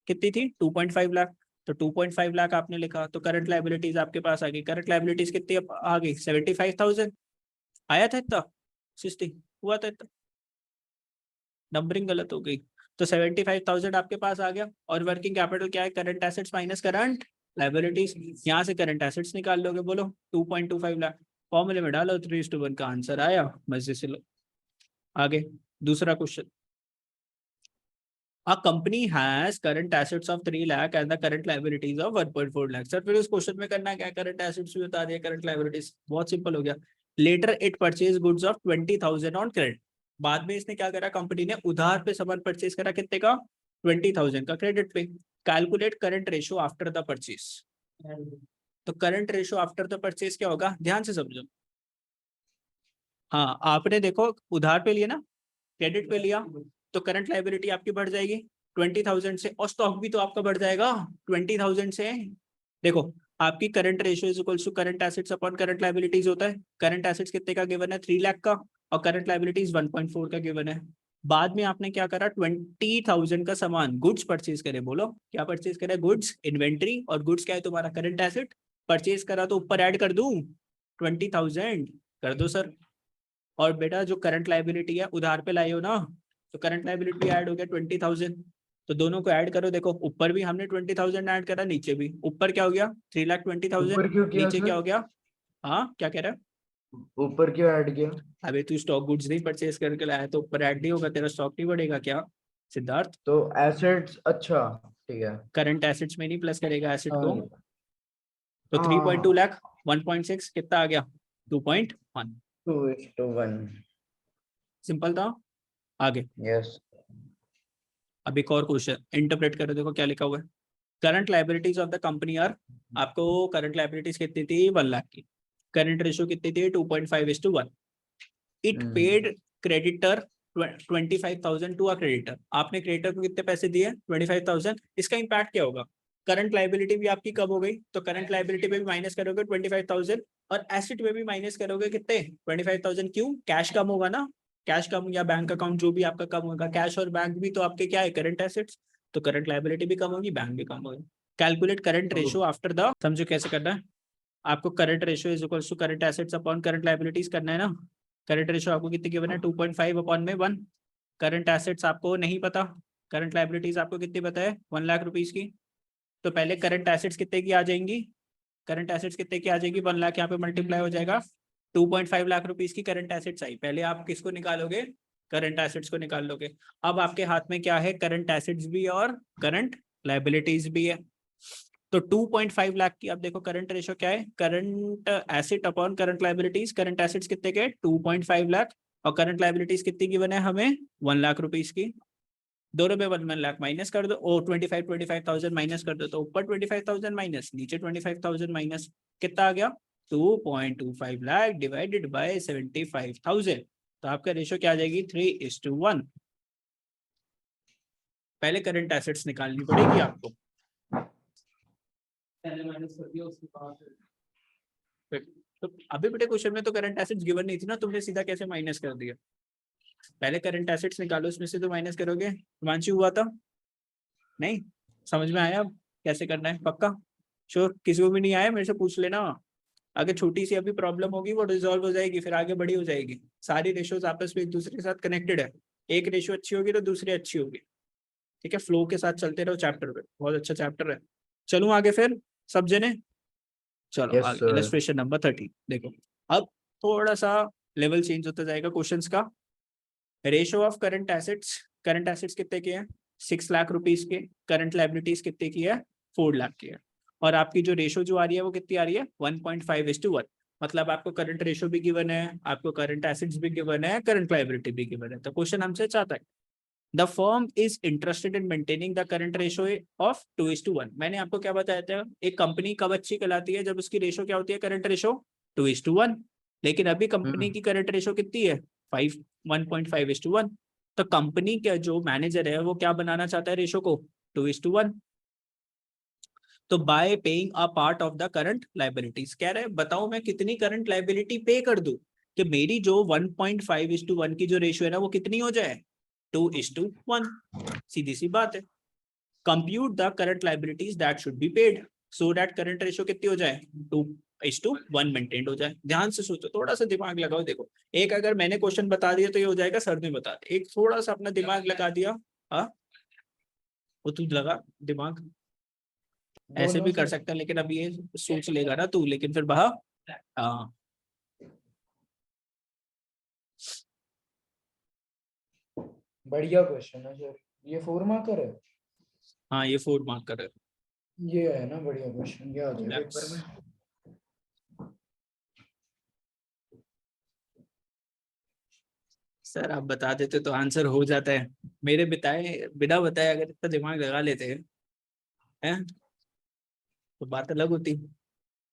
कितनी थी 2.5 लाख, तो 2.5 लाख आपने लिखा, तो करंट लाइबिलिटीज आपके पास आ गई, करंट लाइबिलिटीज कितनी आ गई 75,000, आया था इतना, सिस्टी हुआ था इतना, नंबरिंग गलत हो गई। तो 75,000 आपके पास आ गया, और वर्किंग कैपिटल क्या है, current assets minus current liabilities, यहाँ से करंट एसेट्स निकाल लोगे, बोलो 2.25 लाख, फॉर्मूले में डालो 3:1 का आंसर आया, मजे से लो। आगे दूसरा question, a company has current assets of 3 lakh and the current liabilities of 1.4 lakh. Sir फिर उस क्वेश्चन में करना क्या, करंट एसेट्स भी बता दिया, करंट लाइबिलिटीज, बहुत सिंपल हो गया। Later it purchase goods of 20,000 on credit, बाद में इसने क्या करा, कंपनी ने उधार पे सामान परचेज करा, कितने का 20,000 का क्रेडिट पे। Calculate current ratio after the purchase, तो current ratio after the purchase क्या होगा, ध्यान से समझो। हाँ, आपने देखो उधार पे लिया ना, क्रेडिट पे लिया, तो करंट लाइबिलिटी आपकी बढ़ जाएगी 20,000 से, और स्टॉक भी तो आपका बढ़ जाएगा 20,000 से। देखो, आपकी current ratio is equals to current assets upon current liabilities होता है। करंट एसेट्स कितने का गिवन है, 3 लाख का, और करंट लाइबिलिटीज 1.4 का गिवन है। बाद में आपने क्या करा, 20,000 का सामान गुड्स परचेज करे। बोलो क्या परचेज करे, गुड्स, इन्वेंट्री, और गुड्स क्या है तुम्हारा करंट एसेट। परचेज करा तो ऊपर ऐड कर दूं 20,000, कर दो सर। और बेटा जो करंट लाइबिलिटी है उधार पे लाए हो ना, तो करंट लाइबिलिटी ऐड हो गया 20,000, तो दोनों को ऐड करो। देखो ऊपर भी हमने 20,000 ऐड करा, नीचे भी। ऊपर क्या हो गया 3,20,000, ऊपर क्यों किया नीचे क्या सर? हो गया, हाँ क्या कह रहा है। ऊपर क्यों ऐड किया? अबे तू स्टॉक गुड्स नहीं परचेज करके लाया तो ऊपर ऐड नहीं होगा, तेरा स्टॉक नहीं बढ़ेगा क्या सिद्धार्थ। तो एसेट्स, अच्छा ठीक है। करंट एसेट्स में नहीं प्लस करेगा एसेट को। हाँ तो 3.2 हाँ, लाख 1.6 कितना आ गया 2.1। 2:1। सिंपल था। आगे यस। अब एक और क्वेश्चन इंटरप्रेट करो, देखो क्या लिखा हुआ है। Current liabilities of the company are, आपको करंट लाइबिलिटीज कितनी थी 1 लाख की, करंट रेशियो कितनी थी 2.5:1। It paid creditor 25,000 to a creditor, आपने क्रेडिटर को कितने पैसे दिए 25,000। इसका इम्पैक्ट क्या होगा, करंट लाइबिलिटी भी आपकी कब हो गई, तो करंट लाइबिलिटी पे भी माइनस करोगे 25,000, और एसेट में भी माइनस करोगे कितने 25,000। क्यों, कैश कम होगा ना, कैश कम, या बैंक अकाउंट जो भी आपका कम होगा, कैश और बैंक भी तो आपके क्या है करंट एसेट्स, तो करंट लाइबिलिटी भी कम होगी, बैंक भी कम होगी। Calculate current ratio after the, समझो कैसे करना है आपको। Current ratio is equals to current assets upon current liabilities करना है ना। करंट रेशियो आपको कितनी गिवन है 2.5 अपॉन में 1। करंट एसेट्स आपको नहीं पता, करंट लाइबिलिटीज आपको कितनी पता है 1 लाख रुपीज की। तो पहले करंट एसेट्स कितने की आ जाएंगी, करंट एसेट्स कितने की आ जाएगी 1 लाख, यहाँ पे मल्टीप्लाई हो जाएगा 2.5 लाख रुपीज की करंट एसेट्स आई। पहले आप किसको निकालोगे, करंट एसेट्स को निकाल लोगे। अब आपके हाथ में क्या है, करंट एसेट्स भी और करंट लाइबिलिटीज भी है। तो 2.5 लाख की, अब देखो करंट रेशियो क्या है, current asset upon current liabilities. Current assets कितने के 2.5 लाख, और करंट लाइबिलिटीज कितनी की बने हमें 1 लाख रुपीज की। दोनों में 1 लाख माइनस कर दो, और 25,000 माइनस कर दो, तो ऊपर 25,000 माइनस, नीचे 25,000 माइनस, कितना आ गया 2.25 लाख डिवाइडेड बाय 75,000। तो आपका रेशियो क्या आ जाएगी 3:1। पहले करंट एसेट्स निकालनी पड़ेगी आपको, पहले माइनस कर दिया उसके बाद। तो अभी बेटे क्वेश्चन में तो करंट एसेट्स गिवन नहीं थी ना, तुमने सीधा कैसे माइनस कर दिया। पहले करंट एसेट्स निकालो, उसमें से तो माइनस करोगे। हिमांशु हुआ था नहीं, समझ में आया अब कैसे करना है पक्का, श्योर। किसी को भी नहीं आया मेरे से पूछ लेना। अगर छोटी सी अभी प्रॉब्लम होगी वो रिजॉल्व हो जाएगी, फिर आगे बड़ी हो जाएगी। सारी रेशियोज आपस में एक दूसरे के साथ कनेक्टेड है, एक रेशियो अच्छी होगी तो दूसरी अच्छी होगी। ठीक है, फ्लो के साथ चलते रहो चैप्टर पे, बहुत अच्छा चैप्टर है। चलूं आगे फिर सब जने, चलो यस आगे सर। इलस्ट्रेशन नंबर 30 देखो। अब थोड़ा सा लेवल चेंज होता जाएगा क्वेश्चंस का। Ratio of current assets, current assets कितने के हैं 6 लाख रुपीज के, करंट लाइबिलिटीज कितने की है 4 लाख की है, और आपकी जो रेशियो जो आ रही है वो कितनी आ रही है 1.5:1। मतलब आपको करंट रेशियो भी गिवन है, आपको करंट एसेट्स भी गिवन है, करंट लाइबिलिटी भी गिवन है। तो क्वेश्चन हमसे चाहता है the firm is interested in maintaining the current ratio of 2:1। मैंने आपको क्या बताया था, एक कंपनी कब अच्छी कहलाती है, जब उसकी रेशियो क्या होती है करंट रेशियो 2:1। लेकिन अभी कंपनी की करंट रेशियो कितनी है 1.5:1। तो कंपनी का जो मैनेजर है वो क्या बनाना चाहता है रेशियो को 2:1। तो bye paying a part of the current liabilities, कह रहे हैं बताओ मैं कितनी करंट लाइबिलिटी पे कर दूं कि मेरी जो 1.5:1 की जो रेशियो है ना वो कितनी हो जाए 2:1। सीधी सी बात है। Compute the current liabilities that should be paid so that current ratio कितनी हो जाए 2:1 मेंटेन हो जाए। ध्यान से सोचो, थोड़ा सा दिमाग लगाओ। देखो, एक अगर मैंने क्वेश्चन बता दिया तो ये हो जाएगा सर ने बता दिया, एक थोड़ा सा अपना दिमाग लगा दिया। हाँ, वो तू लगा दिमाग, ऐसे बोलो भी कर सर। सकता है, लेकिन अब ये सोच लेगा ना तू, लेकिन फिर बहा। हाँ बढ़िया क्वेश्चन है सर। ये 4 मार्कर है। हाँ, ये 4 मार्क कर रहे ये है ना बढ़िया क्वेश्चन, ये आ जाए Relax. पेपर में। सर आप बता देते तो आंसर हो जाता है, मेरे बिना बताए अगर इतना दिमाग लगा लेते हैं तो बात अलग होती।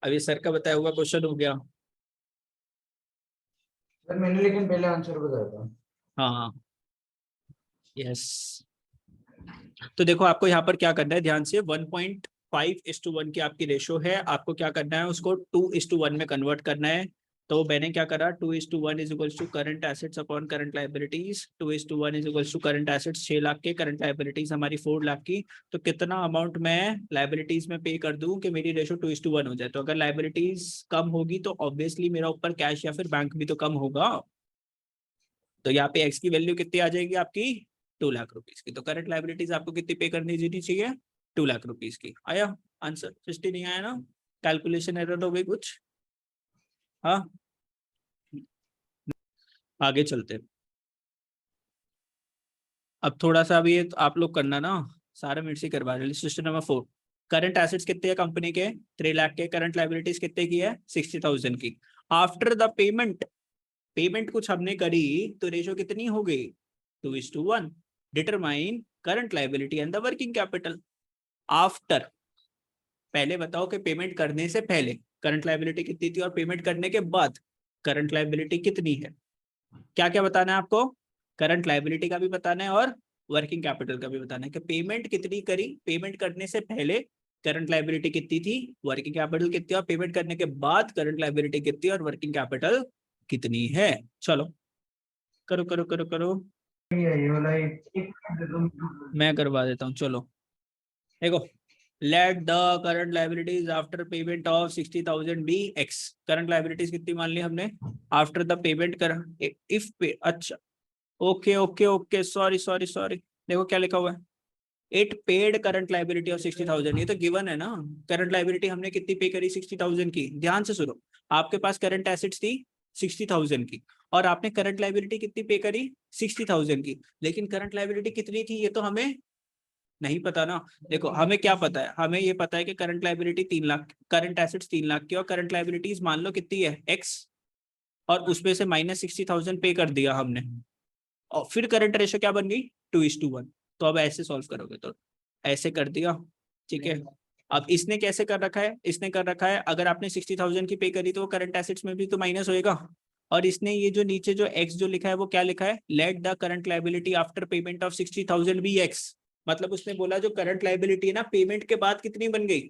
अब ये सर का बताया हुआ क्वेश्चन हो गया। सर मैंने लेकिन पहले आंसर बताया था। हाँ यस। तो देखो आपको यहाँ पर क्या करना है, ध्यान से 1.5:1 की आपकी रेशो है, आपको क्या करना है उसको 2:1 में कन्वर्ट करना है। तो मैंने क्या करा, 2:1 is equals to current assets upon current liabilities. 2:1 is equals to current assets 6 lakh के, करंट लाइबिलिटीज हमारी 4 लाख की। तो कितना अमाउंट मैं लाइबिलिटीज में पे कर दूं कि मेरी रेशो 2:1 हो जाए। तो अगर लाइबिलिटीज कम होगी तो ऑब्वियसली मेरा ऊपर कैश या फिर बैंक भी तो कम होगा। तो यहाँ पे एक्स की वैल्यू कितनी आ जाएगी आपकी, 2 लाख रुपीज की। तो करंट लाइबिलिटीज आपको कितनी पे करनी चाहिए, 2 लाख रुपीज की। आया आंसर? 50 नहीं आया ना, कैलकुलेशन एरर हो गई कुछ। हाँ आगे चलते हैं। अब थोड़ा सा अभी ये आप लोग करना ना, सारा मेरे से करवा रहे। क्वेश्चन नंबर 4, करंट एसेट्स कितने हैं कंपनी के, 3 लाख के। करंट लाइबिलिटीज कितने की है, 60,000 की। आफ्टर द पेमेंट, पेमेंट कुछ हमने करी तो रेशो कितनी हो गई, 2:1। Determine current liability and the working capital after. पहले बताओ कि पेमेंट करने से पहले करंट लाइबिलिटी कितनी थी और पेमेंट करने के बाद करंट लाइबिलिटी कितनी है। क्या क्या बताना है आपको, करंट लाइबिलिटी का भी बताना है और वर्किंग कैपिटल का भी बताना है कि पेमेंट कितनी करी, पेमेंट करने से पहले करंट लाइबिलिटी कितनी थी, वर्किंग कैपिटल कितनी, और पेमेंट करने के बाद करंट लाइबिलिटी कितनी और वर्किंग कैपिटल कितनी है। चलो करो करो करो करो, ये वाला एक मैं करवा देता हूँ। चलो देखो, let the current liabilities after payment of 60,000 be x. Current liabilities कितनी मान ली हमने, आफ्टर द पेमेंट कर, इफ पे, अच्छा okay okay okay, sorry sorry sorry, देखो क्या लिखा हुआ है, it paid current liability of 60,000। ये तो गिवन है ना, करंट लाइबिलिटी हमने कितनी पे करी, 60,000 की। ध्यान से सुनो, आपके पास करंट एसेट्स थी 60,000 की और आपने करंट लाइबिलिटी कितनी पे करी, 60,000 की। लेकिन करंट लाइबिलिटी कितनी थी ये तो हमें नहीं पता ना। देखो हमें क्या पता है, हमें ये पता है कि current liability 3 lakh, current assets 3 lakh की और करंट लाइबिलिटीज मान लो कितनी है, एक्स, और उसमें से -60,000 पे कर दिया हमने, और फिर करंट रेशो क्या बन गई, 2:1। तो अब ऐसे सॉल्व करोगे तो ऐसे कर दिया, ठीक है। अब इसने कैसे कर रखा है, इसने कर रखा है अगर आपने 60,000 की पे करी तो वो करंट एसेट्स में भी तो माइनस होएगा। और इसने ये जो नीचे जो एक्स जो लिखा है वो क्या लिखा है, let the current liability after payment of 60,000 be x. मतलब उसने बोला जो करंट लाइबिलिटी है ना, पेमेंट के बाद कितनी बन गई,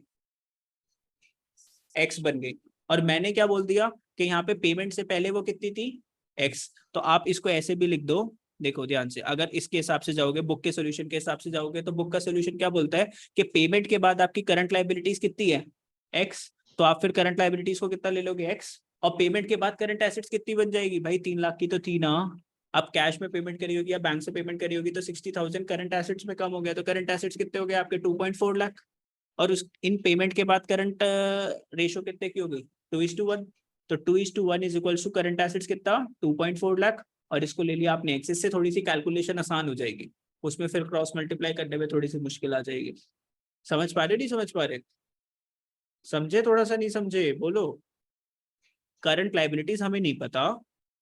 एक्स बन गई। और मैंने क्या बोल दिया कि यहाँ पे पेमेंट से पहले वो कितनी थी, एक्स। तो आप इसको ऐसे भी लिख दो, देखो ध्यान से, अगर इसके हिसाब से जाओगे, बुक के सॉल्यूशन के हिसाब से जाओगे, तो बुक का सॉल्यूशन क्या बोलता है कि पेमेंट के बाद आपकी करंट लाइबिलिटीज कितनी है, एक्स। तो आप फिर करंट लाइबिलिटीज को कितना ले लोगे, एक्स, और पेमेंट के बाद करंट एसेट्स कितनी बन जाएगी, भाई 3 लाख की तो थी ना। अब कैश में पेमेंट करी होगी या बैंक से पेमेंट करी होगी तो 60,000 करंट एसेट्स में कम हो गया, तो करंट एसेट्स कितने हो गए आपके, 2.4 लाख। और उस इन पेमेंट के बाद करंट रेशो कितने की हो गई, 2:1। तो 2:1 is equal to current assets कितना, 2.4 लाख। और इसको ले लिया आपने एक्सेस से, थोड़ी सी कैलकुलेशन आसान हो जाएगी, उसमें फिर क्रॉस मल्टीप्लाई करने में थोड़ी सी मुश्किल आ जाएगी। समझ पा रहे, नहीं समझ पा रहे, समझे थोड़ा सा, नहीं समझे बोलो। करंट लाइबिलिटीज हमें नहीं पता,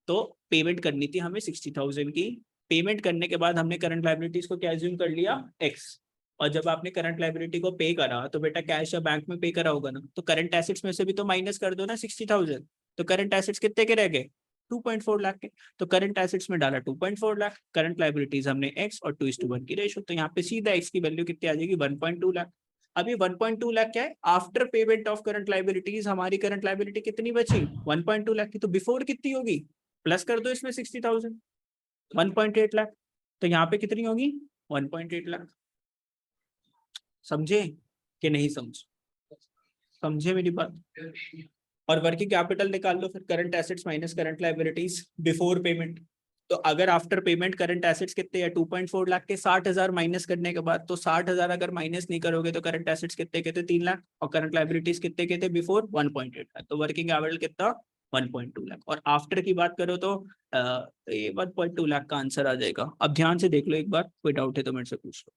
तो पेमेंट करनी थी हमें 60,000 की, पेमेंट करने के बाद हमने करंट लाइबिलिटीज को क्या एज्यूम कर लिया, एक्स। और जब आपने करंट लाइबिलिटी को पे करा तो बेटा कैश या बैंक में पे करा होगा ना, तो करंट एसेट्स में से भी तो माइनस कर दो ना 60,000। तो करंट एसेट्स कितने के रह गए, 2.4 लाख के। तो करंट एसेट्स में डाला 2.4 लाख, करंट लाइबिलिटीज हमने एक्स और 2:1 की रेशो। तो यहाँ पे सीधा एक्स की वैल्यू कितनी आ जाएगी, 1.2 लाख। अभी 1.2 लाख क्या है, after payment of current liabilities हमारी करंट लाइबिलिटी कितनी बची, 1.2 लाख की। तो बिफोर कितनी होगी, प्लस कर दो इसमें 60,000, 1.8 लाख। तो यहाँ पे कितनी होगी, 1.8 लाख। समझे कि नहीं समझे, समझे मेरी बात। और वर्किंग कैपिटल निकाल लो फिर, current assets minus current liabilities before payment. तो अगर आफ्टर पेमेंट करंट एसेट्स कितने हैं, 2.4 लाख के 60,000 माइनस करने के बाद, तो 60,000 अगर माइनस नहीं करोगे तो करंट एसेट्स कितने के थे, 3 लाख, और करंट लाइबिलिटीज कितने के थे बिफोर, 1.8 लाख। तो वर्किंग कैपिटल कितना, 1.2 लाख। और आफ्टर की बात करो तो ये 1.2 लाख का आंसर आ जाएगा। अब ध्यान से देख लो एक बार, कोई डाउट है तो मेरे से पूछ लो।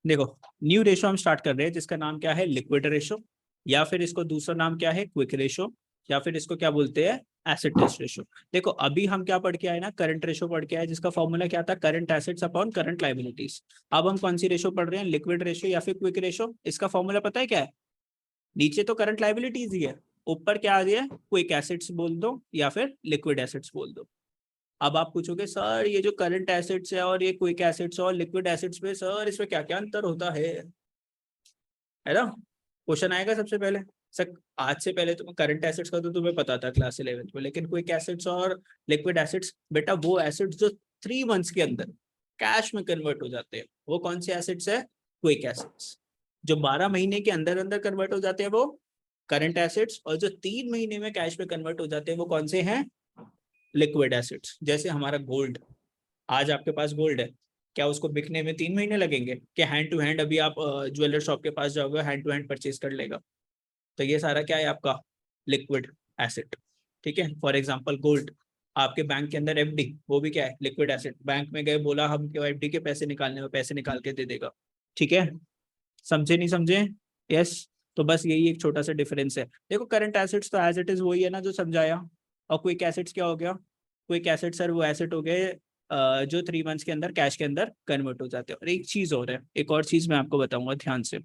देखो न्यू रेशो हम स्टार्ट कर रहे हैं जिसका नाम क्या है, लिक्विड रेशो, या फिर इसको दूसरा नाम क्या है, क्विक रेशो, या फिर इसको क्या बोलते हैं, एसेट टेस्ट रेशो। देखो अभी हम क्या पढ़ के आए ना, करंट रेशो पढ़ के आए, जिसका फॉर्मूला क्या था, current assets upon current liabilities. अब हम कौन सी रेशो पढ़ रहे हैं, लिक्विड रेशो या फिर क्विक रेशो। इसका फॉर्मूला पता है क्या है, नीचे तो करंट लायबिलिटीज ही है, ऊपर क्या आ गया, क्विक एसेट्स बोल दो या फिर लिक्विड एसेट्स बोल दो। अब आप पूछोगे सर ये जो करंट एसेट्स है और ये क्विक एसेट्स और लिक्विड एसेट्स में सर इसमें क्या क्या अंतर होता है ना, क्वेश्चन आएगा सबसे पहले। सर आज से पहले तुम्हें करंट एसेट्स का तो तुम्हें पता था क्लास 11 में, लेकिन क्विक एसेट्स और लिक्विड एसेट्स, बेटा वो एसेट्स जो 3 मंथ्स के अंदर कैश में कन्वर्ट हो जाते हैं वो कौन से एसेट्स है, क्विक एसेट्स। जो 12 महीने के अंदर अंदर कन्वर्ट हो जाते हैं वो करंट एसेट्स, और जो 3 महीने में कैश में कन्वर्ट हो जाते हैं वो कौन से हैं, लिक्विड एसेट्स। जैसे हमारा गोल्ड, आज आपके पास गोल्ड है, क्या उसको बिकने में 3 महीने लगेंगे, क्या हैंड टू हैंड अभी आप ज्वेलर शॉप के पास जाओगे हैंड टू हैंड परचेज कर लेगा। तो ये सारा क्या है आपका लिक्विड एसेट। ठीक है, फॉर एग्जांपल गोल्ड, आपके बैंक के अंदर एफडी, वो भी क्या है, लिक्विड एसेट। बैंक में गए, बोला हम एफडी के पैसे निकालने में, पैसे निकाल के दे देगा। ठीक है, समझे नहीं समझे, यस। तो बस यही एक छोटा सा डिफरेंस है। देखो करंट एसेट्स तो एज इट इज वही है ना जो समझाया, और क्विक एसेट्स क्या हो गया, क्विक एसेट सर वो एसेट हो गए जो 3 मंथ्स के अंदर कैश के अंदर कन्वर्ट हो जाते हैं। और एक चीज और है, एक और चीज मैं आपको बताऊंगा ध्यान से,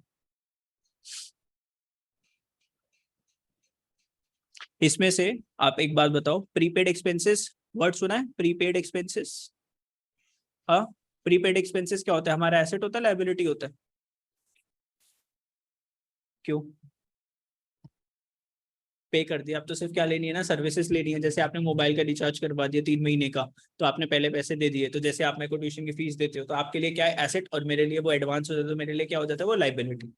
इसमें से आप एक बात बताओ, प्रीपेड एक्सपेंसेस, वर्ड सुना है प्रीपेड एक्सपेंसेस। हाँ, प्रीपेड एक्सपेंसेस क्या होता है, हमारा एसेट होता है लायबिलिटी होता है, क्यों, पे कर दिया। अब तो सिर्फ क्या लेनी है ना, सर्विसेज लेनी है। जैसे आपने मोबाइल का रिचार्ज करवा दिया 3 महीने का, तो आपने पहले पैसे दे दिए। तो जैसे आप मेरे को ट्यूशन की फीस देते हो, तो आपके लिए क्या है एसेट, और मेरे लिए वो एडवांस हो जाता है, तो मेरे लिए क्या हो जाता है वो लाइबिलिटी।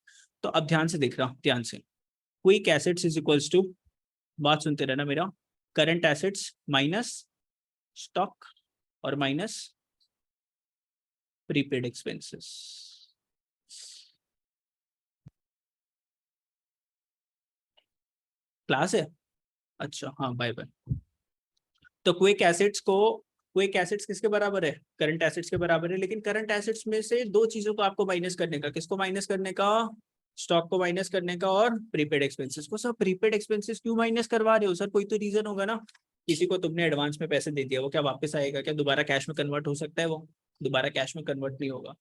तो अब ध्यान से देख रहा हूँ, ध्यान से, quick assets is equals to, बात सुनते रहना मेरा, करंट एसेट्स माइनस स्टॉक और माइनस प्रीपेड एक्सपेंसेस। क्लास है, अच्छा हाँ बाय बाय। तो क्विक एसेट्स को, क्विक एसेट्स किसके बराबर है, करंट एसेट्स के बराबर है। लेकिन करंट एसेट्स में से 2 चीजों को आपको माइनस करने का, किसको माइनस करने का, स्टॉक को माइनस करने का और प्रीपेड एक्सपेंसेस को। सर प्रीपेड एक्सपेंसेस क्यों माइनस करवा रहे हो सर, कोई तो रीजन होगा ना। किसी को तुमने एडवांस में पैसे दे दिया, वो क्या वापस आएगा, क्या दोबारा कैश में कन्वर्ट हो सकता है, वो दोबारा कैश में कन्वर्ट नहीं होगा,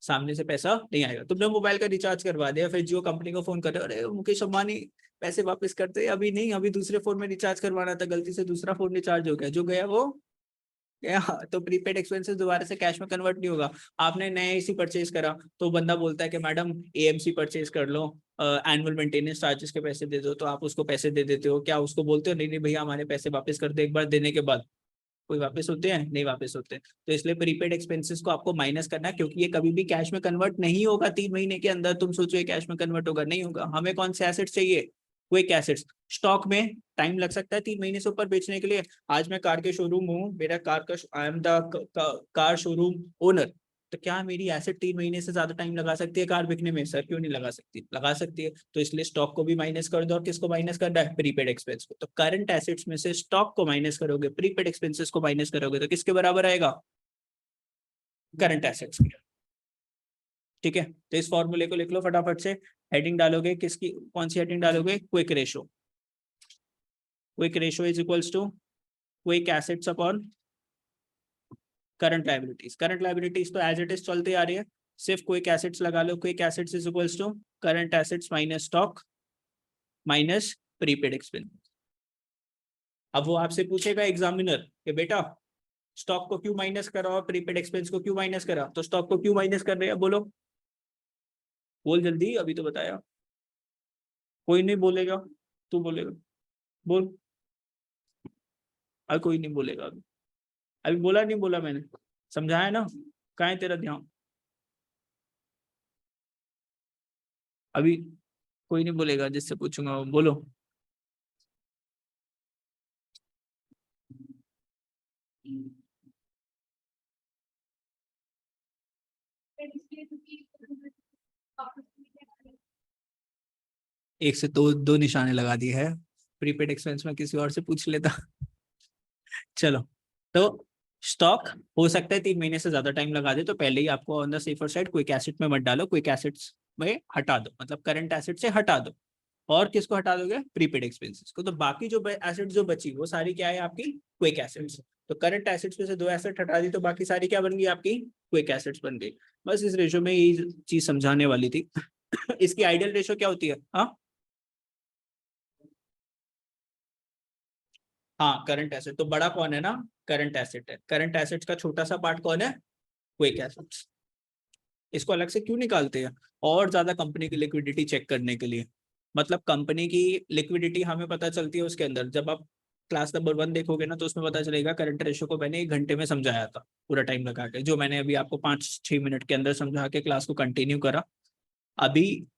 सामने से पैसा नहीं आएगा। तुमने मोबाइल का रिचार्ज करवा दिया, फिर जियो कंपनी को फोन कर रहे हो, अरे मुकेश अंबानी पैसे वापस करते, अभी नहीं, अभी दूसरे फोन में रिचार्ज करवाना था, गलती से दूसरा फोन रिचार्ज हो गया, जो गया वो गया। तो प्रीपेड एक्सपेंसेस दोबारा से कैश में कन्वर्ट नहीं होगा। आपने नया एसी परचेज करा, तो बंदा बोलता है कि मैडम एएमसी परचेज कर लो, एनुअल मेंटेनेंस चार्जेस के पैसे दे दो, तो आप उसको पैसे दे देते हो, क्या उसको बोलते हो नहीं नहीं भैया हमारे पैसे वापस कर दो, एक बार देने के बाद कोई वापस होते हैं, नहीं वापस होते। तो इसलिए प्रीपेड एक्सपेंसेस को आपको माइनस करना है, क्योंकि ये कभी भी कैश में कन्वर्ट नहीं होगा 3 महीने के अंदर। तुम सोचो ये कैश में कन्वर्ट होगा, नहीं होगा। हमें कौन से एसेट्स चाहिए, क्विक एसेट्स। स्टॉक में टाइम लग सकता है 3 महीने से ऊपर बेचने के लिए। आज मैं कार के शोरूम हूँ, मेरा कार का, I am the car showroom owner, तो क्या मेरी एसेट 3 महीने से ज्यादा टाइम लगा सकती है कार बिकने में, सर क्यों नहीं लगा सकती, लगा सकती है। तो इसलिए स्टॉक को भी माइनस कर दो, और किसको माइनस करना है, प्रीपेड एक्सपेंस को। तो करंट एसेट्स में से स्टॉक को माइनस करोगे, प्रीपेड एक्सपेंसेस को माइनस करोगे, तो किसके बराबर आएगा, करंट एसेट्स के। ठीक है, तो इस फॉर्मूले को लिख लो फटाफट से। हेडिंग डालोगे किसकी, कौन सी हेडिंग डालोगे, quick ratio. Quick ratio is equals to quick assets upon current liabilities. Current liabilities तो एज इट इज चलती आ रही है, सिर्फ क्विक एसेट्स लगा लो। Quick assets is equals to current assets minus stock minus prepaid expense. अब वो आपसे पूछेगा एग्जामिनर कि बेटा स्टॉक को क्यों माइनस करा और प्रीपेड एक्सपेंस को क्यों माइनस करा, तो स्टॉक को क्यों माइनस कर रहे हैं, बोलो, बोल जल्दी, अभी तो बताया। कोई नहीं बोलेगा, तू बोलेगा, बोल। अभी कोई नहीं बोलेगा, अभी अभी बोला नहीं बोला मैंने, समझाया ना, कहाँ है तेरा ध्यान। अभी कोई नहीं बोलेगा, जिससे पूछूंगा वो बोलो। एक से दो दो निशाने लगा दिए है, प्रीपेड एक्सपेंस में किसी और से पूछ लेता। चलो, तो स्टॉक हो सकता है 3 महीने से ज्यादा टाइम लगा दे, तो पहले ही आपको on the safer side quick asset में मत डालो, क्विक एसेट्स में हटा दो, मतलब करंट एसेट से हटा दो। और किसको हटा दोगे, प्रीपेड एक्सपेंसेस को। तो बाकी जो एसेट जो बची वो सारी क्या है आपकी, क्विक एसेट्स। तो करंट एसेट्स में से 2 एसेट हटा दी तो बाकी सारी क्या बन गई आपकी, क्विक एसेट्स बन गई। बस इस रेशो में यही चीज समझाने वाली थी। इसकी आइडियल रेशो क्या होती है, हाँ करंट एसेट। तो बड़ा कौन है ना, करंट एसेट है। करंट एसेट्स का छोटा सा पार्ट कौन है, क्विक एसेट्स। इसको अलग से क्यों निकालते हैं, और ज्यादा कंपनी की लिक्विडिटी चेक करने के लिए। मतलब कंपनी की लिक्विडिटी हमें पता चलती है उसके अंदर, जब आप क्लास नंबर 1 देखोगे ना तो उसमें पता चलेगा करंट रेशो को मैंने 1 घंटे में समझाया था, पूरा टाइम लगा के, जो मैंने अभी आपको 5-6 मिनट के अंदर समझा के क्लास को कंटिन्यू करा। अभी